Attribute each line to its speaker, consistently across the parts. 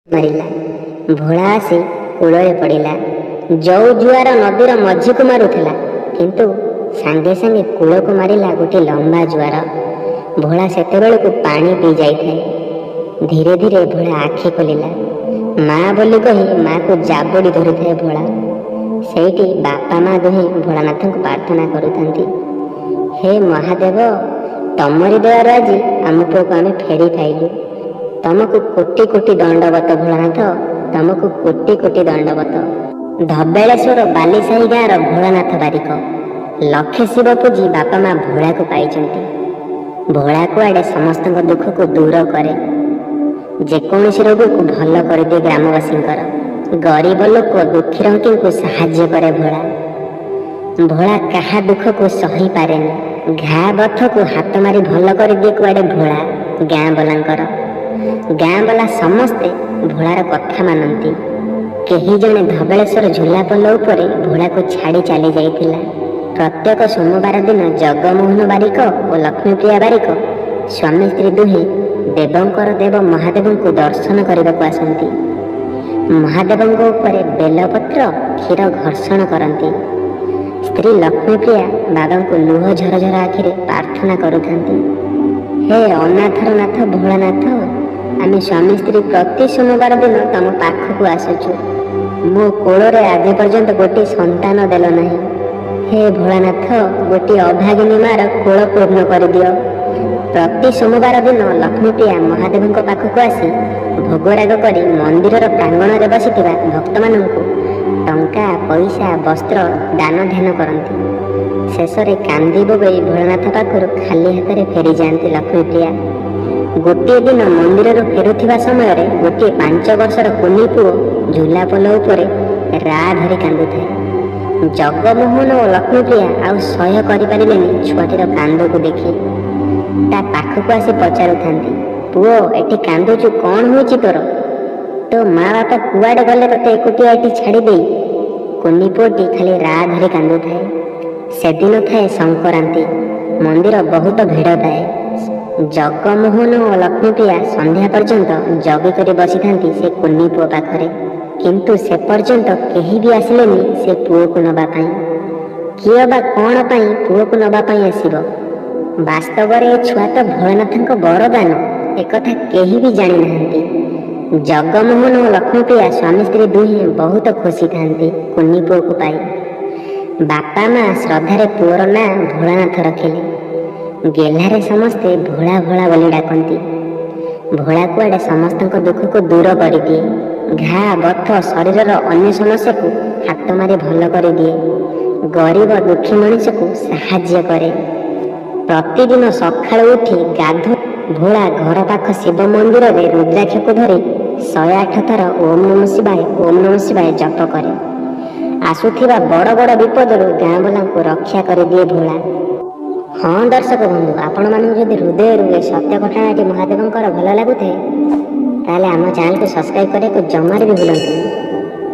Speaker 1: ମାରିଲା। ଭୋଳା ଆସି କୂଳରେ ପଡ଼ିଲା। ଯଉ ଜୁଆର ନଦୀର ମଝିକୁ ମାରୁଥିଲା, କିନ୍ତୁ ସାଙ୍ଗେ ସାଙ୍ଗେ କୂଳକୁ ମାରିଲା ଗୋଟିଏ ଲମ୍ବା ଜୁଆର। ଭୋଳା ସେତେବେଳକୁ ପାଣି ପିଇ ଯାଇଥାଏ। ଧୀରେ ଧୀରେ ଭୋଳା ଆଖି ଖୋଲିଲା। ମା ବୋଲି କହି ମାକୁ ଜାବୁଡ଼ି ଧରିଥାଏ ଭୋଳା। ସେଇଠି ବାପା ମା ଦୁହେଁ ଭୋଳାନାଥଙ୍କୁ ପ୍ରାର୍ଥନା କରୁଥାନ୍ତି। ହେ ମହାଦେବ, ତମରି ଦୟାରୁ ଆଜି ଆମ ପୁଅକୁ ଆମେ ଫେରି ପାଇଲୁ। ତମକୁ କୋଟି କୋଟି ଦଣ୍ଡବତ ଭୋଳାନାଥ, ତମକୁ କୋଟି କୋଟି ଦଣ୍ଡବତ। ଧବେଳେଶ୍ୱର ବାଲିସାହି ଗାଁର ଭୋଳାନାଥ ବାରିକ ଲକ୍ଷେ ଶିବ ପୂଜି ବାପା ମା ଭୋଳାକୁ ପାଇଛନ୍ତି। ଭୋଳା କୁଆଡ଼େ ସମସ୍ତଙ୍କ ଦୁଃଖକୁ ଦୂର କରେ। ଯେକୌଣସି ରୋଗକୁ ଭଲ କରିଦିଏ ଗ୍ରାମବାସୀଙ୍କର। ଗରିବ ଲୋକ ଦୁଃଖୀରଙ୍କୀଙ୍କୁ ସାହାଯ୍ୟ କରେ ଭୋଳା। ଭୋଳା କାହା ଦୁଃଖକୁ ସହି ପାରେନି। ଘା ବଥକୁ ହାତ ମାରି ଭଲ କରିଦିଏ କୁଆଡ଼େ ଭୋଳା ଗାଁ ବାଲାଙ୍କର। ଗାଁ ବାଲା ସମସ୍ତେ ଭୋଳାର କଥା ମାନନ୍ତି। କେହି ଜଣେ ଧବେଳେଶ୍ୱର ଝୁଲାପୋଲ ଉପରେ ଭୋଳାକୁ ଛାଡ଼ି ଚାଲି ଯାଇଥିଲା। ପ୍ରତ୍ୟେକ ସୋମବାର ଦିନ ଜଗମୋହନ ବାରିକ ଓ ଲକ୍ଷ୍ମୀପ୍ରିୟା ବାରିକ ସ୍ୱାମୀ ସ୍ତ୍ରୀ ଦୁହେଁ ଦେବଙ୍କର ଦେବ ମହାଦେବଙ୍କୁ ଦର୍ଶନ କରିବାକୁ ଆସନ୍ତି। ମହାଦେବଙ୍କ ଉପରେ ବେଲପତ୍ର କ୍ଷୀର ଘର୍ଷଣ କରନ୍ତି। ସ୍ତ୍ରୀ ଲକ୍ଷ୍ମୀପ୍ରିୟା ବାବାଙ୍କୁ ଲୁହ ଝରଝର ଆଖିରେ ପ୍ରାର୍ଥନା କରୁଥାନ୍ତି। ହେ ଅନାଥର ନାଥ ଭୋଳାନାଥ, ଆମେ ସ୍ୱାମୀ ସ୍ତ୍ରୀ ପ୍ରତି ସୋମବାର ଦିନ ତମ ପାଖକୁ ଆସୁଛୁ। ମୋ କୋଳରେ ଆଜି ପର୍ଯ୍ୟନ୍ତ ଗୋଟିଏ ସନ୍ତାନ ଦେଲ ନାହିଁ। ହେ ଭୋଳାନାଥ, ଗୋଟିଏ ଅଭାଗିନୀ ମାର କୋଳ ପୂର୍ଣ୍ଣ କରିଦିଅ। ପ୍ରତି ସୋମବାର ଦିନ ଲକ୍ଷ୍ମୀପ୍ରିୟା ମହାଦେବଙ୍କ ପାଖକୁ ଆସି ଭୋଗରାଗ କରି ମନ୍ଦିରର ପ୍ରାଙ୍ଗଣରେ ବସିଥିବା ଭକ୍ତମାନଙ୍କୁ ଟଙ୍କା, ପଇସା, ବସ୍ତ୍ର ଦାନ ଧ୍ୟାନ କରନ୍ତି। ଶେଷରେ କାନ୍ଦି ବୋବେଇ ଭୋଳାନାଥ ପାଖରୁ ଖାଲି ହାତରେ ଫେରିଯାଆନ୍ତି ଲକ୍ଷ୍ମୀପ୍ରିୟା। ଗୋଟିଏ ଦିନ ମନ୍ଦିରରୁ ଫେରୁଥିବା ସମୟରେ ଗୋଟିଏ 5 ବର୍ଷର କୁନି ପୁଅ ଝୁଲାପୋଲ ଉପରେ ରା ଧରି କାନ୍ଦୁଥାଏ। ଜଗମୋହନ ଓ ଲକ୍ଷ୍ମୀପ୍ରିୟା ଆଉ ସହ୍ୟ କରିପାରିଲେନି ଛୁଆଟିର କାନ୍ଦକୁ ଦେଖି। ତା ପାଖକୁ ଆସି ପଚାରୁଥାନ୍ତି, ପୁଅ ଏଠି କାନ୍ଦୁଛୁ, କ'ଣ ହେଉଛି ତୋର? ତୋ ମା ବାପା କୁଆଡ଼େ ଗଲେ ତୋତେ ଏକୁଟିଆ ଏଠି ଛାଡ଼ି ଦେଇ? କୁନି ପୁଅଟି ଖାଲି ରା ଧରି କାନ୍ଦୁଥାଏ। ସେଦିନ ଥାଏ ସଂକ୍ରାନ୍ତି। ମନ୍ଦିର ବହୁତ ଭିଡ଼ ଥାଏ। ଜଗମୋହନ ଓ ଲକ୍ଷ୍ମୀପ୍ରିୟା ସନ୍ଧ୍ୟା ପର୍ଯ୍ୟନ୍ତ ଜଗି କରି ବସିଥାନ୍ତି ସେ କୁନି ପୁଅ ପାଖରେ। କିନ୍ତୁ ସେ ପର୍ଯ୍ୟନ୍ତ କେହି ବି ଆସିଲେନି ସେ ପୁଅକୁ ନେବା ପାଇଁ। କିଏ ବା କ'ଣ ପାଇଁ ପୁଅକୁ ନେବା ପାଇଁ ଆସିବ? ବାସ୍ତବରେ ଏ ଛୁଆ ତ ଭୋଳାନାଥଙ୍କ ବରଦାନ, ଏକଥା କେହି ବି ଜାଣିନାହାନ୍ତି। ଜଗମୋହନ ଓ ଲକ୍ଷ୍ମୀପ୍ରିୟା ସ୍ୱାମୀ ସ୍ତ୍ରୀ ଦୁହେଁ ବହୁତ ଖୁସି ଥାନ୍ତି କୁନି ପୁଅକୁ ପାଇ। ବାପା ମା ଶ୍ରଦ୍ଧାରେ ପୁଅର ନାଁ ଭୋଳାନାଥ ରଖିଲେ। ଗେହ୍ଲାରେ ସମସ୍ତେ ଭୋଳା ଭୋଳା ବୋଲି ଡାକନ୍ତି। ଭୋଳା କୁଆଡ଼େ ସମସ୍ତଙ୍କ ଦୁଃଖକୁ ଦୂର କରିଦିଏ। ଘା ବଥ ଶରୀରର ଅନ୍ୟ ସମସ୍ୟାକୁ ହାତ ମାରି ଭଲ କରିଦିଏ। ଗରିବ ଦୁଃଖୀ ମଣିଷକୁ ସାହାଯ୍ୟ କରେ। ପ୍ରତିଦିନ ସକାଳୁ ଉଠି ଭୋଳା ଘର ପାଖ ଶିବ ମନ୍ଦିରରେ ରୁଦ୍ରାକ୍ଷକୁ ଧରି 108 ଥର ଓମ୍ ନମଃ ଶିବାୟ ଓମ୍ ନମଃ ଶିବାୟ ଜପ କରେ। ଆସୁଥିବା ବଡ଼ ବଡ଼ ବିପଦରୁ ଗାଁ ବାଲାଙ୍କୁ ରକ୍ଷା କରିଦିଏ ଭୋଳା। ହଁ ଦର୍ଶକ ବନ୍ଧୁ, ଆପଣମାନଙ୍କୁ ଯଦି ହୃଦୟରୁ ଏ ସତ୍ୟ ଘଟଣାଟି ମହାଦେବଙ୍କର ଭଲ ଲାଗୁଥାଏ, ତାହେଲେ ଆମ ଚ୍ୟାନେଲକୁ ସବସ୍କ୍ରାଇବ୍ କରିବାକୁ ଜମାରେ ବି ଭୁଲନ୍ତୁନି।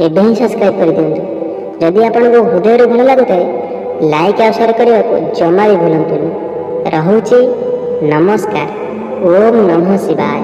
Speaker 1: ଏବେ ହିଁ ସବସ୍କ୍ରାଇବ୍ କରିଦିଅନ୍ତୁ। ଯଦି ଆପଣଙ୍କୁ ହୃଦୟରୁ ଭଲ ଲାଗୁଥାଏ, ଲାଇକ୍ ଆଉ ସେୟାର କରିବାକୁ ଜମା ବି ଭୁଲନ୍ତୁନି। ରହୁଛି, ନମସ୍କାର। ଓମ୍ ନମଃ ଶିବାୟ।